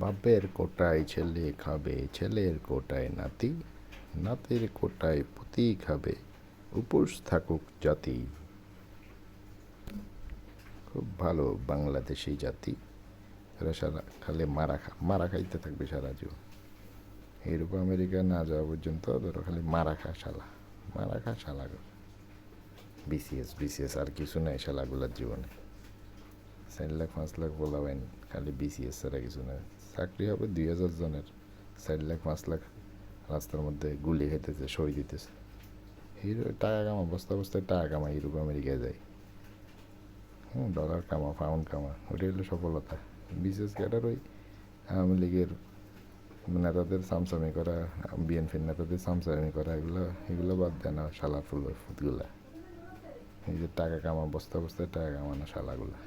বাপের কোটায় ছেলে খাবে, ছেলের কোটায় নাতি, নাতির কোটায় পুতি খাবে, উপোস থাকুক জাতি। খুব ভালো বাংলাদেশি জাতি। এরা সারা খালি মারা খাইতে থাকবে সারা জীবন। ইউরোপ আমেরিকা না যাওয়া পর্যন্ত ধরো খালি মারা খা শালা। বিসিএস আর কিছু নাই শালাগুলার জীবনে। 4 লাখ 5 লাখ বলাবেন, খালি বিসিএস ছাড়া কিছু নাই। চাকরি হবে 2000 জনের, 4 লাখ 5 লাখ রাস্তার মধ্যে গুলি খেতেছে, সই দিতেছে। হিরো টাকা কামা, বস্তা বস্তায় টাকা কামা, ইউরোপ আমেরিকায় যায়। ডলার কামা, পাউন্ড কামা, ওটাই হলো সফলতা। বিশেষ ক্যাডার ওই আওয়ামী লীগের নেতাদের সামসামি করা, বিএনপির নেতাদের সামসামি করা, এগুলো বাদ দেয় না শালা ফুটগুলা। এই যে টাকা কামা, বস্তা বস্তায় টাকা কামানো শালাগুলা।